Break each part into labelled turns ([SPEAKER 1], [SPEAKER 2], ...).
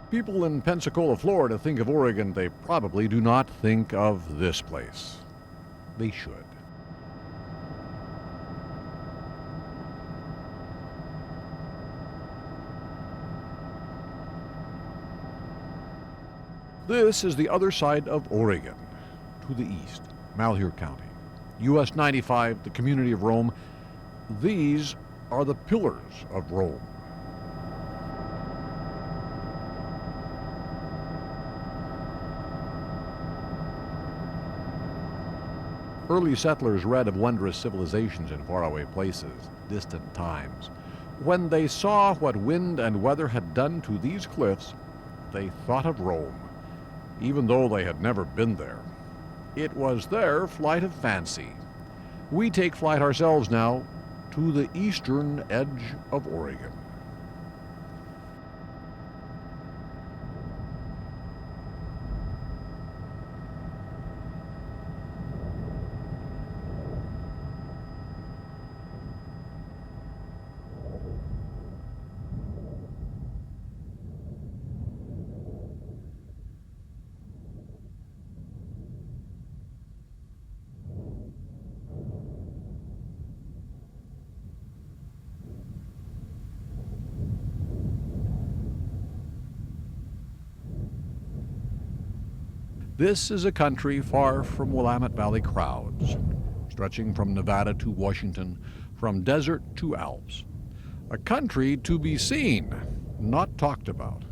[SPEAKER 1] People in Pensacola, Florida think of Oregon, they probably do not think of this place. They should. This is the other side of Oregon, to the east, Malheur County. US 95, the community of Rome. These are the pillars of Rome. Early settlers read of wondrous civilizations in faraway places, distant times. When they saw what wind and weather had done to these cliffs, they thought of Rome, even though they had never been there. It was their flight of fancy. We take flight ourselves now to the eastern edge of Oregon. This is a country far from Willamette Valley crowds, stretching from Nevada to Washington, from desert to Alps. A country to be seen, not talked about.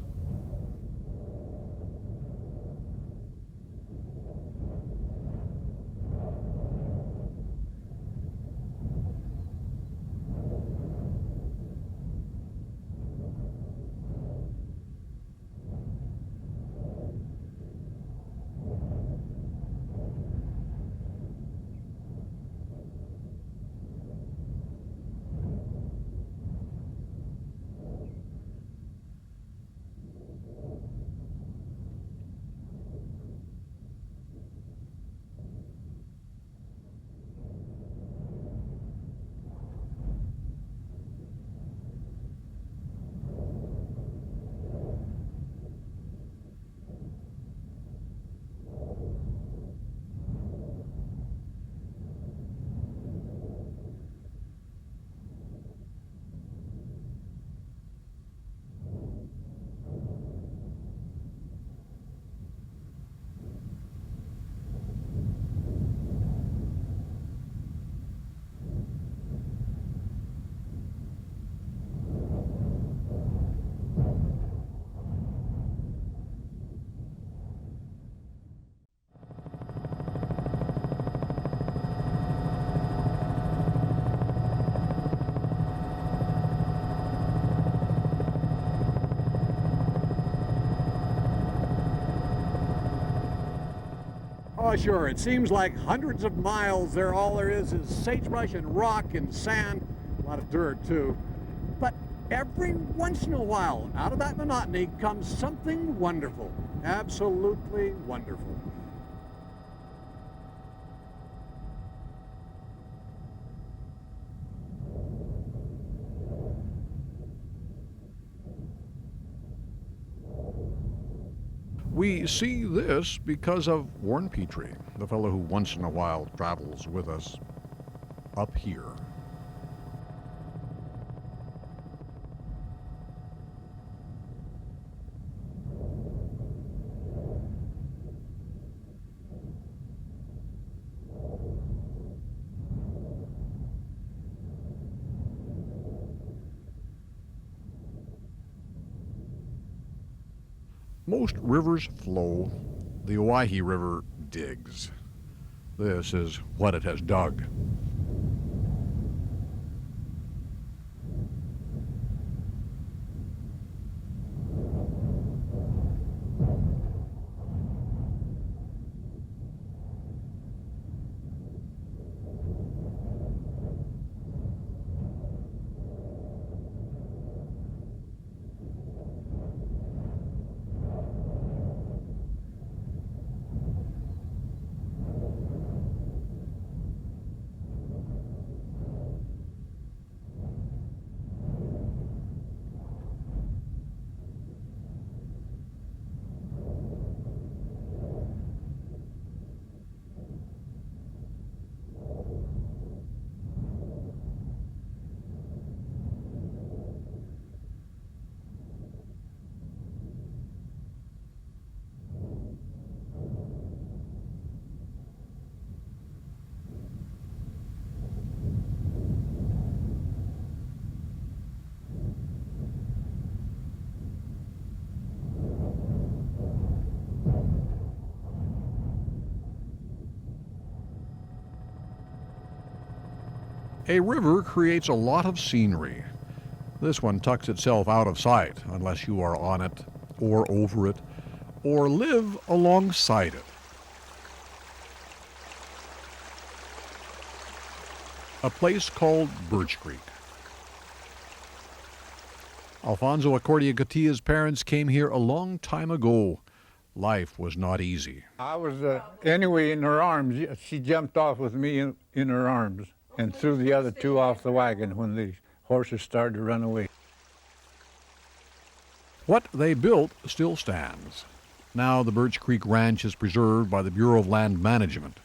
[SPEAKER 1] Oh, sure. It seems like hundreds of miles there. All there is sagebrush and rock and sand. A lot of dirt, too. But every once in a while, out of that monotony comes something wonderful. Absolutely wonderful. We see this because of Warren Petrie, the fellow who once in a while travels with us up here. Most rivers flow, the Owyhee River digs. This is what it has dug. A river creates a lot of scenery. This one tucks itself out of sight unless you are on it, or over it, or live alongside it. A place called Birch Creek. Alfonso Accordia-Gatilla's parents came here a long time ago. Life was not easy.
[SPEAKER 2] I was, anyway, in her arms. She jumped off with me in her arms and threw the other two off the wagon when the horses started to run away.
[SPEAKER 1] What they built still stands. Now the Birch Creek Ranch is preserved by the Bureau of Land Management.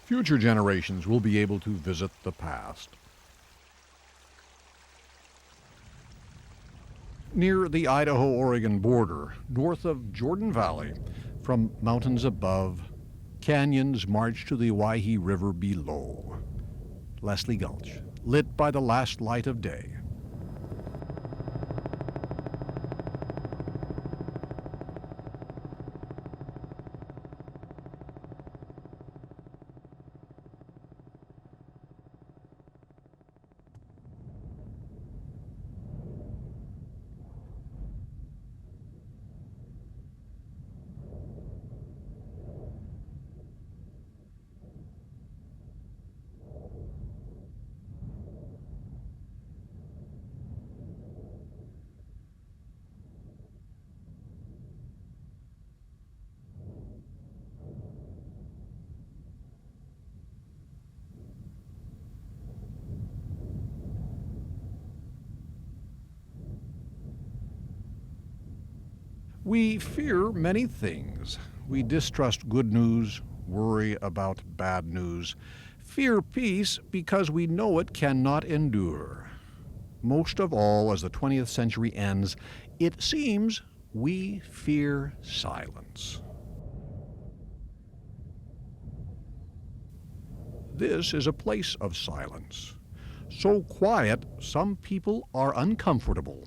[SPEAKER 1] Future generations will be able to visit the past. Near the Idaho-Oregon border, north of Jordan Valley, from mountains above, canyons march to the Owyhee River below. Leslie Gulch, lit by the last light of day. We fear many things. We distrust good news, worry about bad news, fear peace because we know it cannot endure. Most of all, as the 20th century ends, it seems we fear silence. This is a place of silence. So quiet, some people are uncomfortable.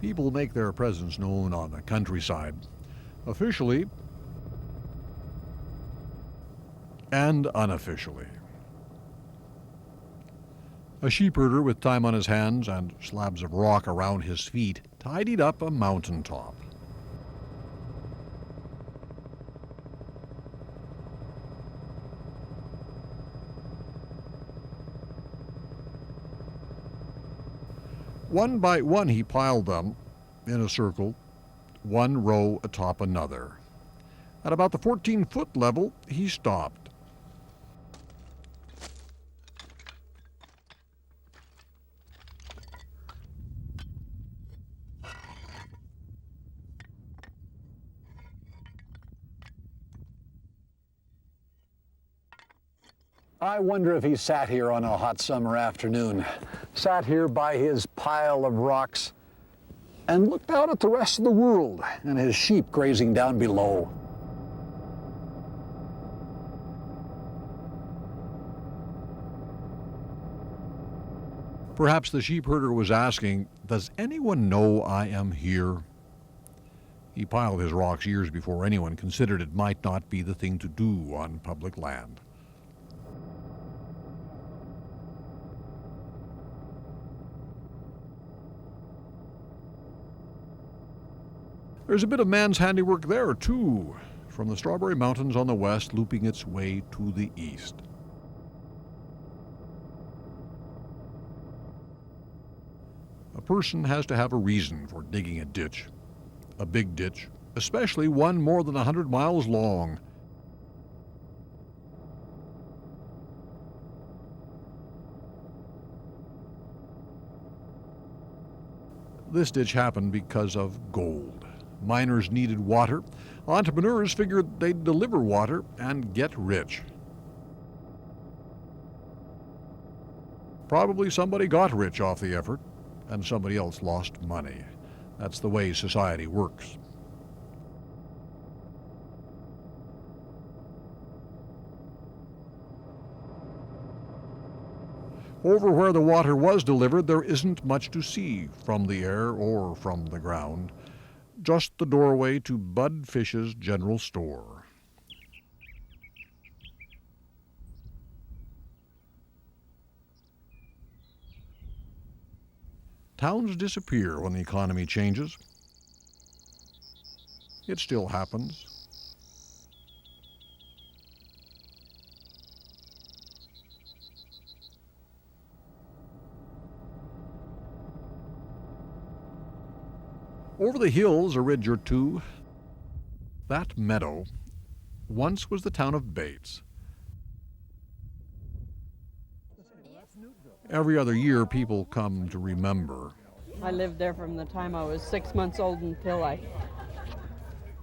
[SPEAKER 1] People make their presence known on the countryside, officially and unofficially. A sheepherder with time on his hands and slabs of rock around his feet tidied up a mountaintop. One by one he piled them in a circle, one row atop another. At about the 14-foot level, he stopped. I wonder if he sat here on a hot summer afternoon, sat here by his pile of rocks, and looked out at the rest of the world and his sheep grazing down below. Perhaps the sheepherder was asking, "Does anyone know I am here?" He piled his rocks years before anyone considered it might not be the thing to do on public land. There's a bit of man's handiwork there, too, from the Strawberry Mountains on the west looping its way to the east. A person has to have a reason for digging a big ditch, especially one more than 100 miles long. This ditch happened because of gold. Miners needed water. Entrepreneurs figured they'd deliver water and get rich. Probably somebody got rich off the effort, and somebody else lost money. That's the way society works. Over where the water was delivered, there isn't much to see from the air or from the ground. Just the doorway to Bud Fish's general store. Towns disappear when the economy changes. It still happens. Over the hills, a ridge or two, that meadow once was the town of Bates. Every other year, people come to remember.
[SPEAKER 3] I lived there from the time I was 6 months old until I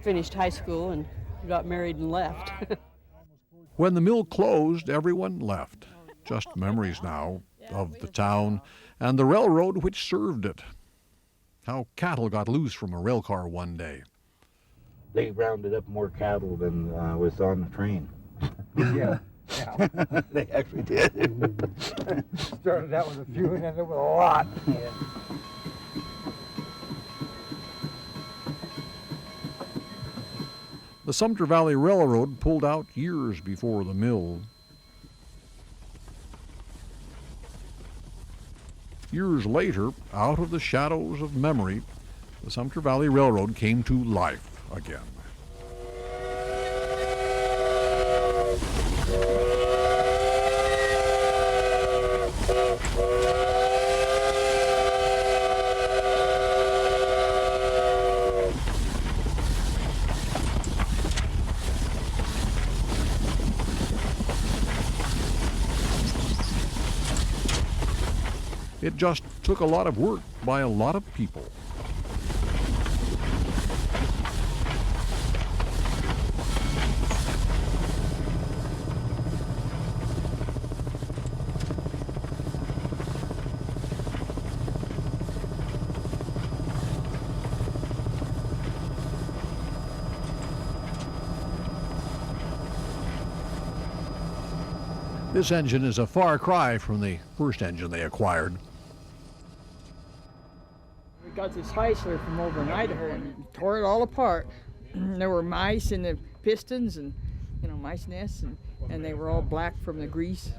[SPEAKER 3] finished high school and got married and left.
[SPEAKER 1] When the mill closed, everyone left. Just memories now of the town and the railroad which served it. How cattle got loose from a rail car one day.
[SPEAKER 4] They rounded up more cattle than was on the train.
[SPEAKER 2] Yeah.
[SPEAKER 4] They actually did.
[SPEAKER 2] Started out with a few and ended with a lot.
[SPEAKER 1] The Sumter Valley Railroad pulled out years before the mill. Years later, out of the shadows of memory, the Sumter Valley Railroad came to life again. It just took a lot of work by a lot of people. This engine is a far cry from the first engine they acquired.
[SPEAKER 5] got this Heisler from over in Idaho and tore it all apart. There were mice in the pistons and, you know, mice nests, and they were all black from the grease.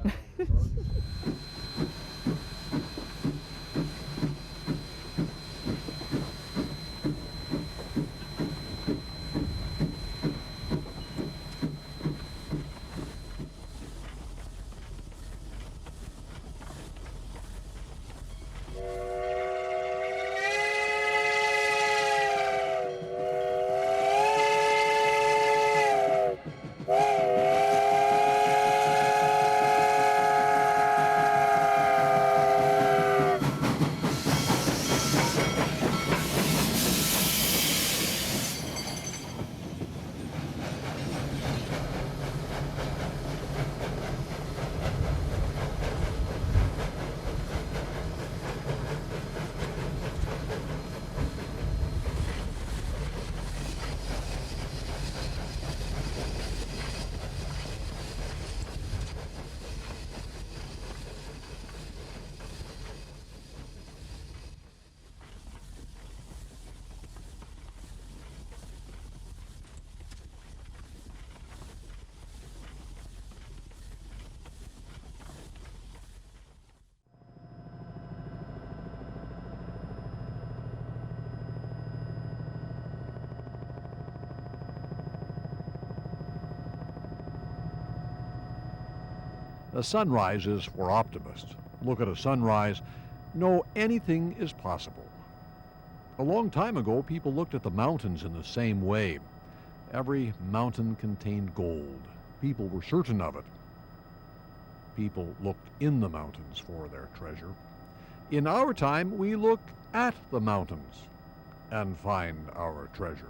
[SPEAKER 1] A sunrise is for optimists. Look at a sunrise, know anything is possible. A long time ago, people looked at the mountains in the same way. Every mountain contained gold. People were certain of it. People looked in the mountains for their treasure. In our time, we look at the mountains and find our treasure.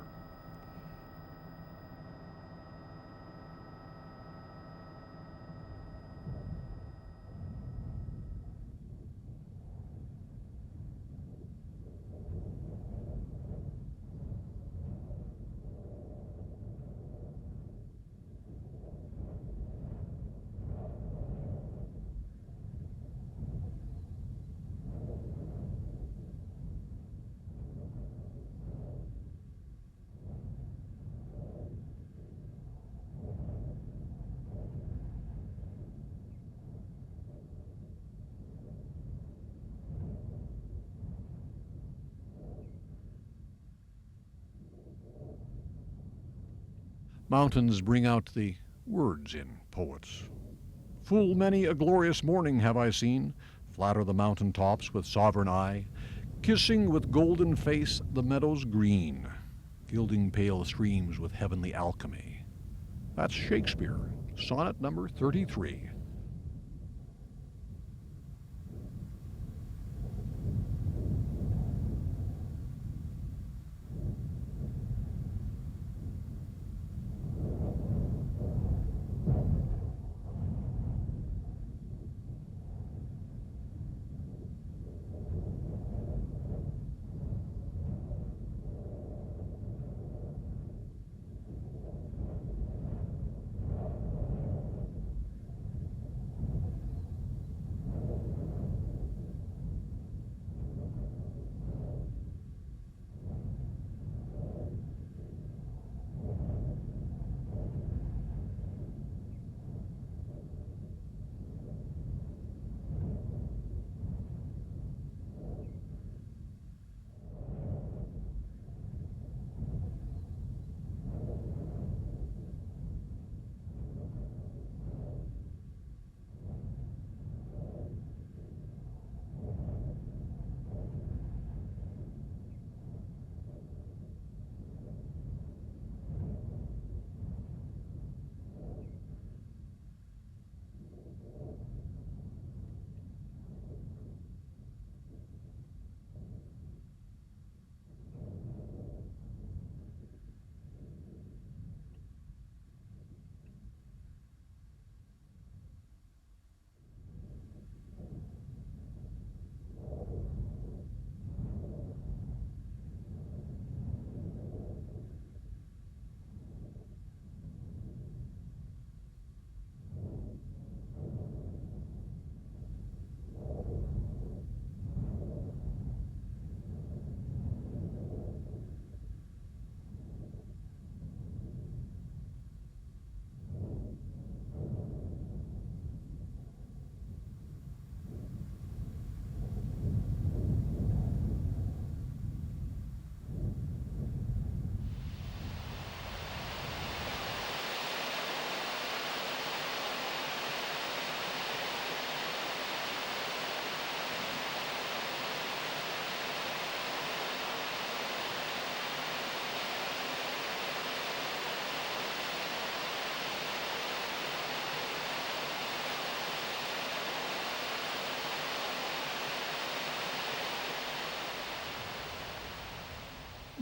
[SPEAKER 1] Mountains bring out the words in poets. Full many a glorious morning have I seen, flatter the mountain tops with sovereign eye, kissing with golden face the meadows green, gilding pale streams with heavenly alchemy. That's Shakespeare, sonnet number 33.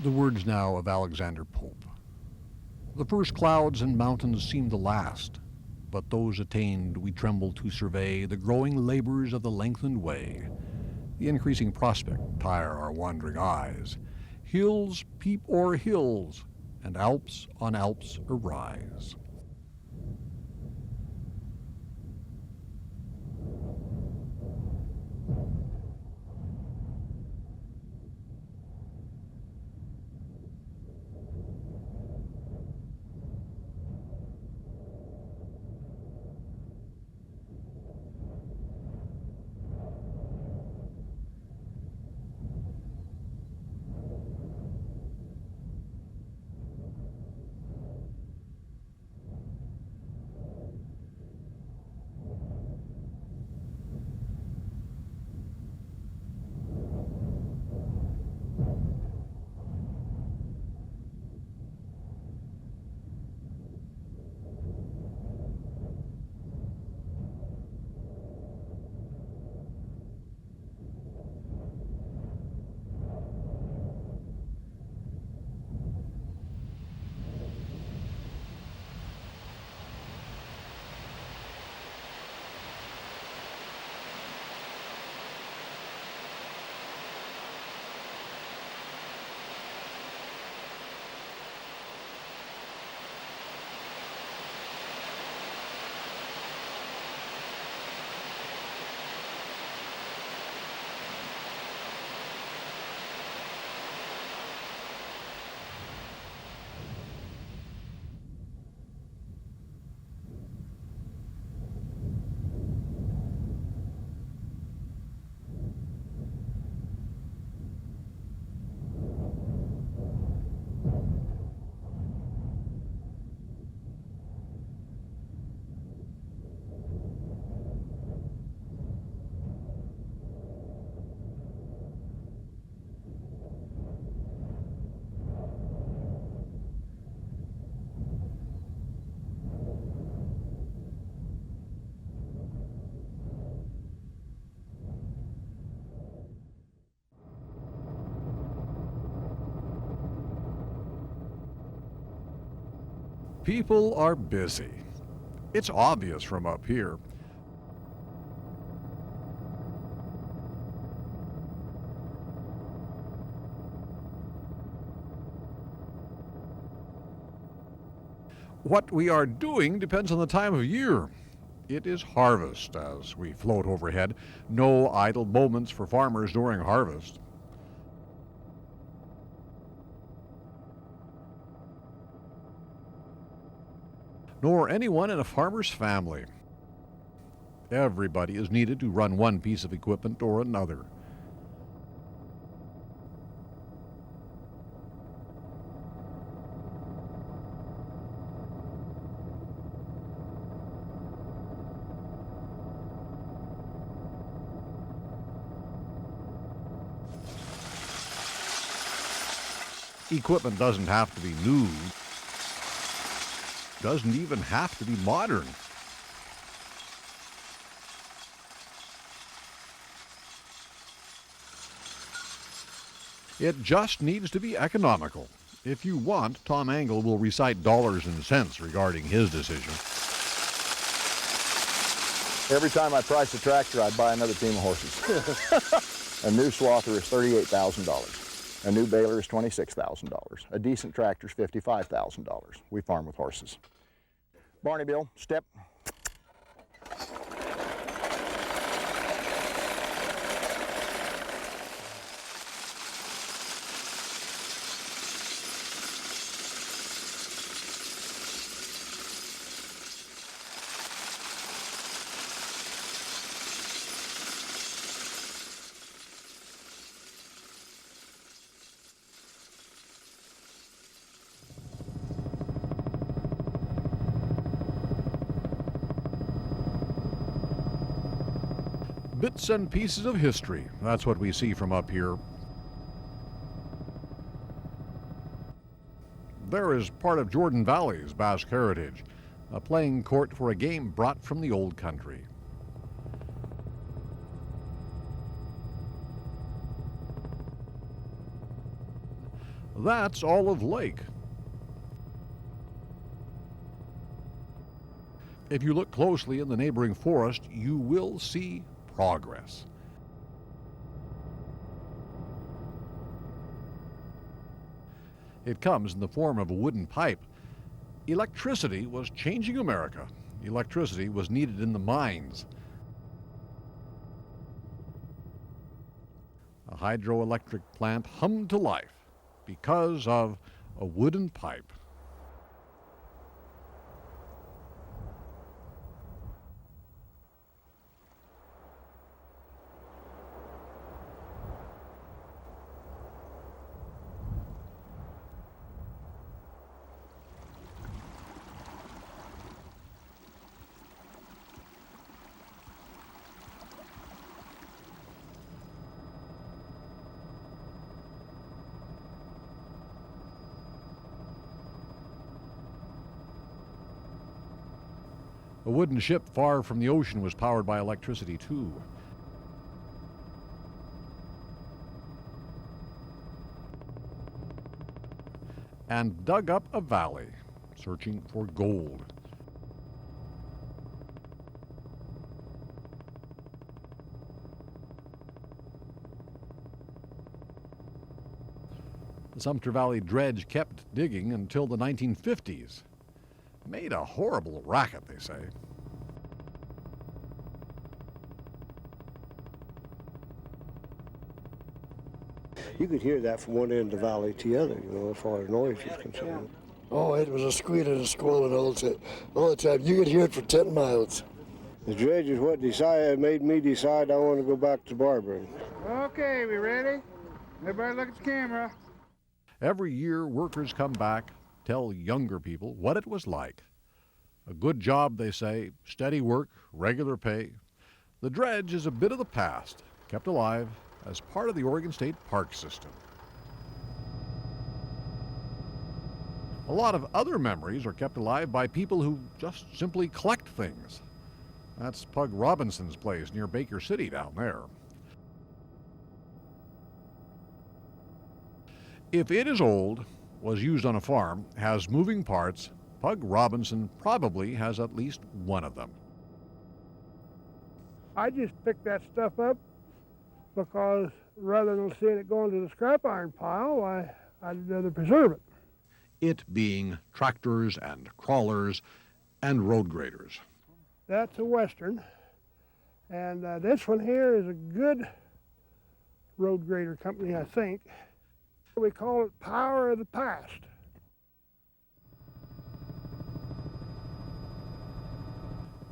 [SPEAKER 1] The words now of Alexander Pope. The first clouds and mountains seem to last, but those attained we tremble to survey the growing labors of the lengthened way. The increasing prospect tire our wandering eyes. Hills peep o'er hills, and Alps on Alps arise. People are busy. It's obvious from up here. What we are doing depends on the time of year. It is harvest as we float overhead. No idle moments for farmers during harvest. Nor anyone in a farmer's family. Everybody is needed to run one piece of equipment or another. Equipment doesn't have to be new. Doesn't even have to be modern. It just needs to be economical. If you want, Tom Angle will recite dollars and cents regarding his decision.
[SPEAKER 6] Every time I price a tractor, I buy another team of horses. A new swather is $38,000. A new baler is $26,000. A decent tractor is $55,000. We farm with horses. Barney Bill, step.
[SPEAKER 1] Bits and pieces of history. That's what we see from up here. There is part of Jordan Valley's Basque heritage, a playing court for a game brought from the old country. That's Olive Lake. If you look closely in the neighboring forest, you will see progress. It comes in the form of a wooden pipe. Electricity was changing America. Electricity was needed in the mines. A hydroelectric plant hummed to life because of a wooden pipe. A wooden ship far from the ocean was powered by electricity, too. And dug up a valley, searching for gold. The Sumter Valley dredge kept digging until the 1950s. Made a horrible racket, they say.
[SPEAKER 7] You could hear that from one end of the valley to the other, as far as noise is concerned. Oh, it was a squealing and a squalling all the time. You could hear it for 10 miles. The dredge is what made me decide I want to go back to barbering.
[SPEAKER 8] Okay, we ready? Everybody look at the camera.
[SPEAKER 1] Every year, workers come back, tell younger people what it was like. A good job, they say, steady work, regular pay. The dredge is a bit of the past, kept alive as part of the Oregon State Park system. A lot of other memories are kept alive by people who just simply collect things. That's Pug Robinson's place near Baker City down there. If it is old, was used on a farm, has moving parts, Pug Robinson probably has at least one of them.
[SPEAKER 8] I just picked that stuff up because rather than seeing it go into the scrap iron pile, I'd rather preserve it.
[SPEAKER 1] It being tractors and crawlers and road graders.
[SPEAKER 8] That's a Western, and this one here is a good road grader company, I think. We call it Power of the Past.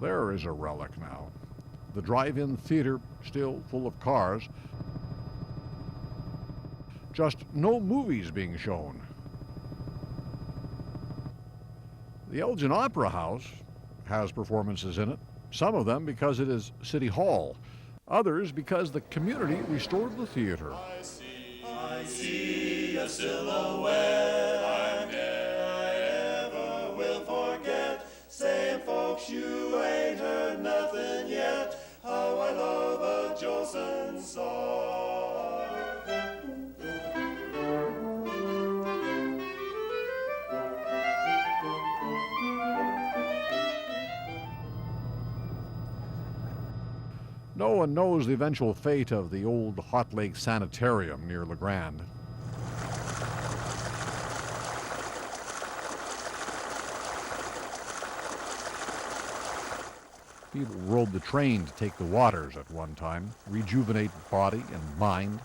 [SPEAKER 1] There is a relic now. The drive-in theater still full of cars. Just no movies being shown. The Elgin Opera House has performances in it, some of them because it is City Hall, others because the community restored the theater.
[SPEAKER 9] I see a silhouette I never will forget, saying, folks, you ain't heard nothing yet, how I love a Jolson song.
[SPEAKER 1] No one knows the eventual fate of the old Hot Lake Sanitarium near La Grande. People rode the train to take the waters at one time, rejuvenate body and mind.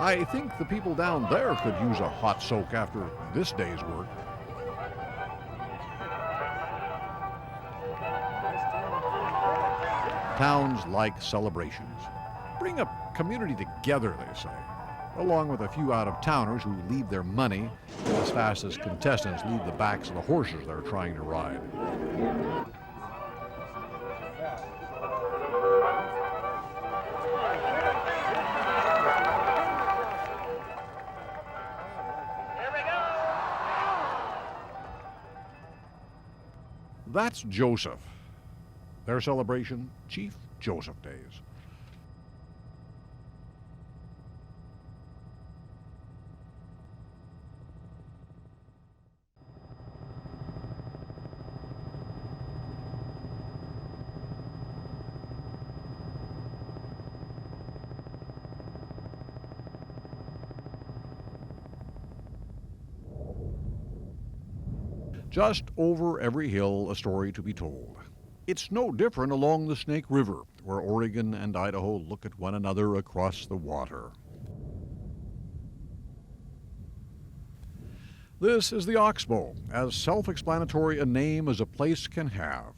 [SPEAKER 1] I think the people down there could use a hot soak after this day's work. Towns like celebrations. Bring a community together, they say. along with a few out-of-towners who leave their money as fast as contestants leave the backs of the horses they're trying to ride. That's Joseph. Their celebration, Chief Joseph Days. Just over every hill, a story to be told. It's no different along the Snake River, where Oregon and Idaho look at one another across the water. This is the Oxbow, as self-explanatory a name as a place can have.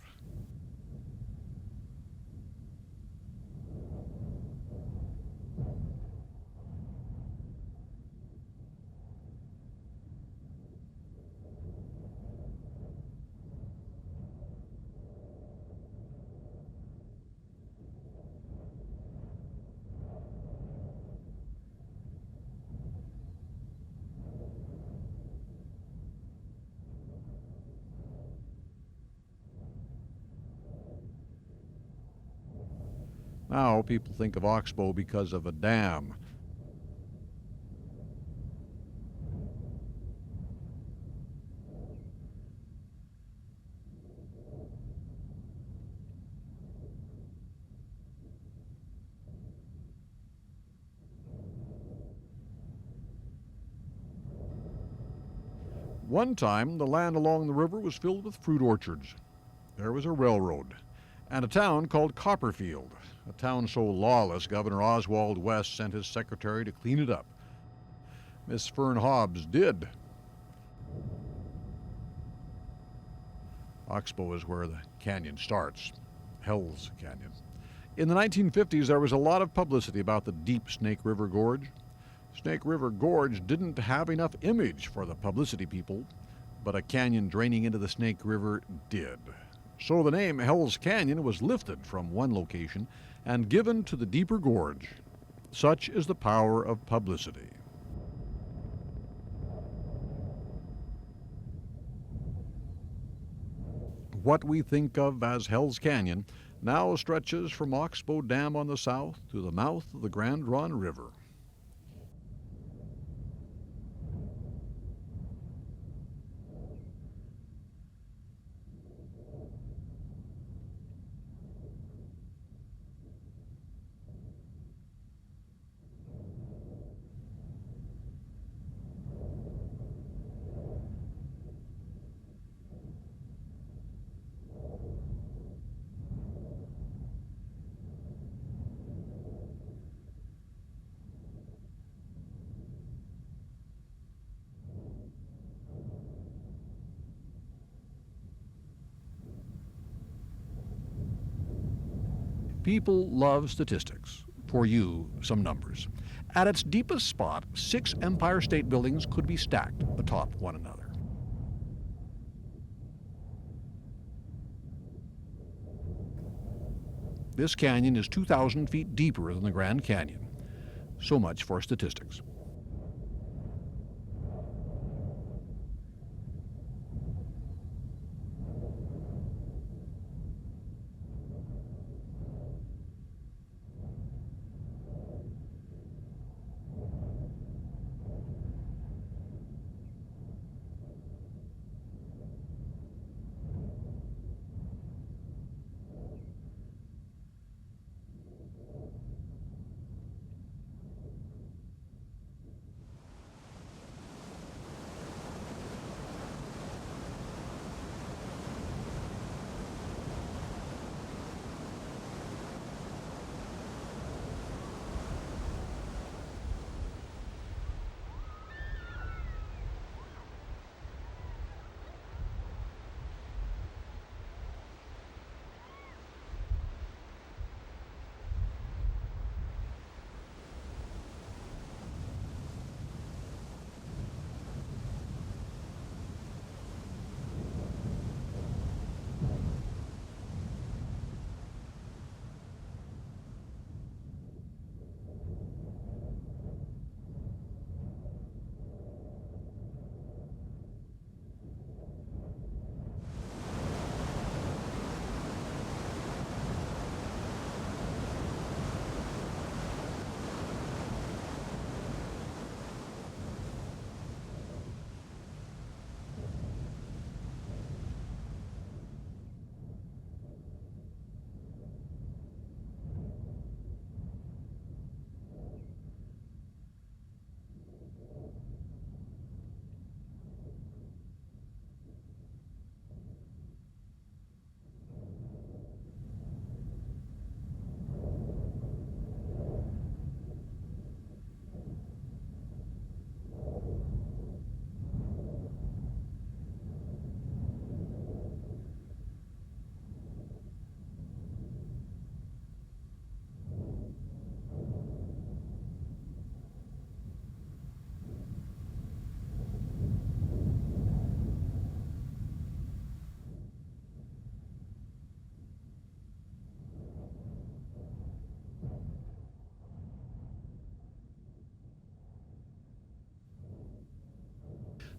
[SPEAKER 1] Now people think of Oxbow because of a dam. One time, the land along the river was filled with fruit orchards. There was a railroad and a town called Copperfield, a town so lawless Governor Oswald West sent his secretary to clean it up. Miss Fern Hobbs did. Oxbow is where the canyon starts, Hell's Canyon. In the 1950s, there was a lot of publicity about the deep Snake River Gorge. Snake River Gorge didn't have enough image for the publicity people, but a canyon draining into the Snake River did. So the name Hell's Canyon was lifted from one location and given to the deeper gorge. Such is the power of publicity. What we think of as Hell's Canyon now stretches from Oxbow Dam on the south to the mouth of the Grand Ronde River. People love statistics. For you, some numbers. At its deepest spot, 6 Empire State Buildings could be stacked atop one another. This canyon is 2,000 feet deeper than the Grand Canyon. So much for statistics.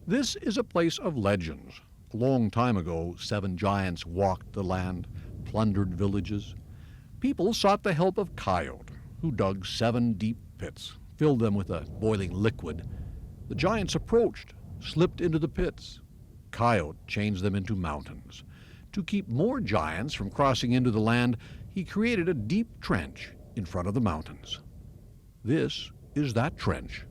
[SPEAKER 1] This is a place of legends. A long time ago, 7 giants walked the land, plundered villages. People sought the help of Coyote, who dug 7 deep pits, filled them with a boiling liquid. The giants approached, slipped into the pits. Coyote changed them into mountains. To keep more giants from crossing into the land, he created a deep trench in front of the mountains. This is that trench.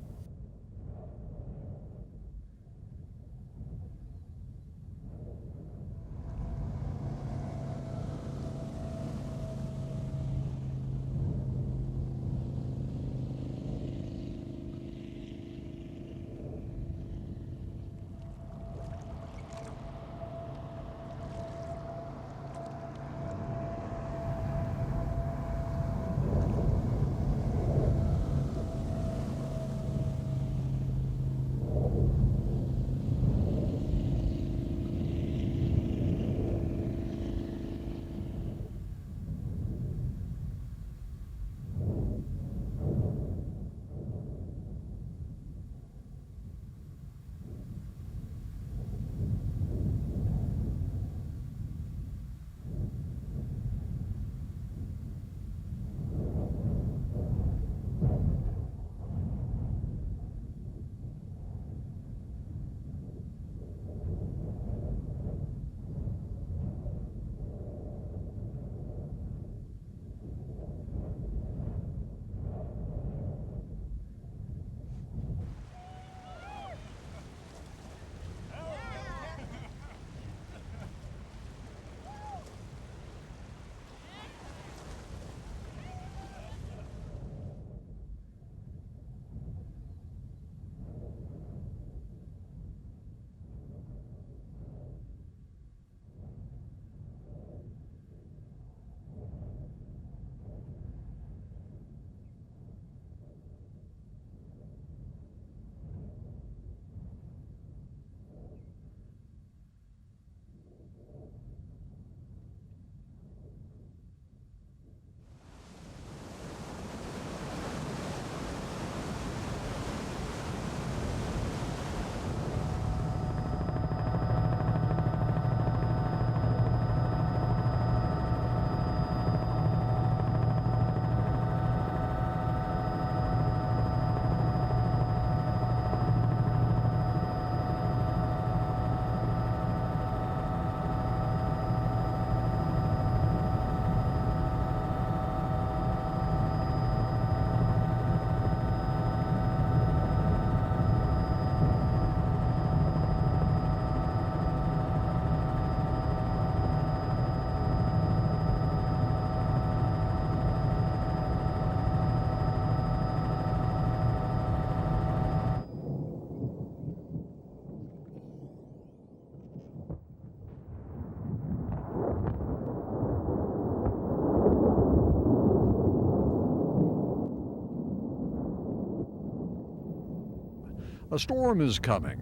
[SPEAKER 1] A storm is coming.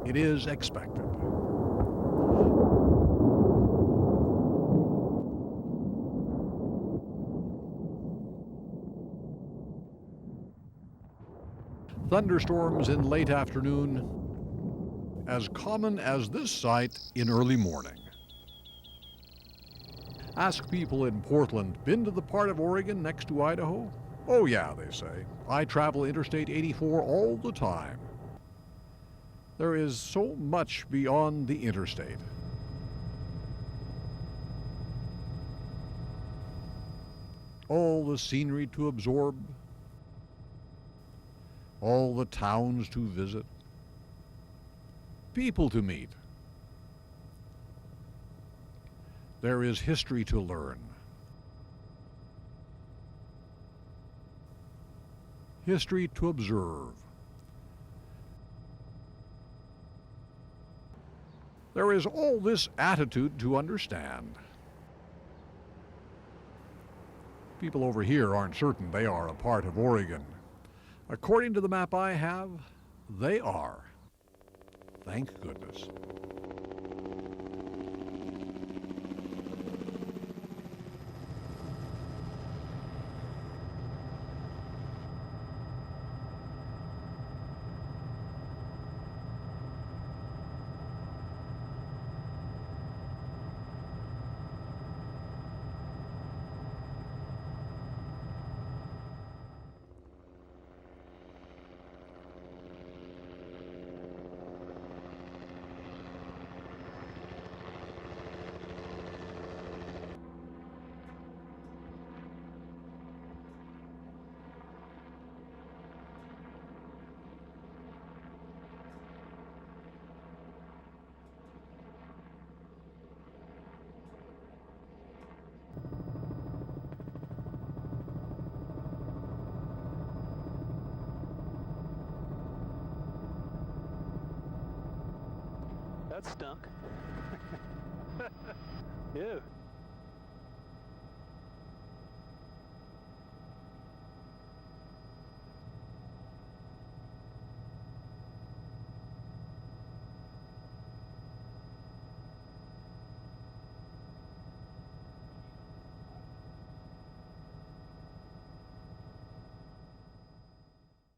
[SPEAKER 1] It is expected. Thunderstorms in late afternoon, as common as this sight in early morning. Ask people in Portland, been to the part of Oregon next to Idaho? Oh yeah, they say. I travel Interstate 84 all the time. There is so much beyond the interstate. All the scenery to absorb, all the towns to visit, people to meet. There is history to learn. History to observe. There is all this attitude to understand. People over here aren't certain they are a part of Oregon. According to the map I have, they are. Thank goodness.
[SPEAKER 10] that stunk. Ew.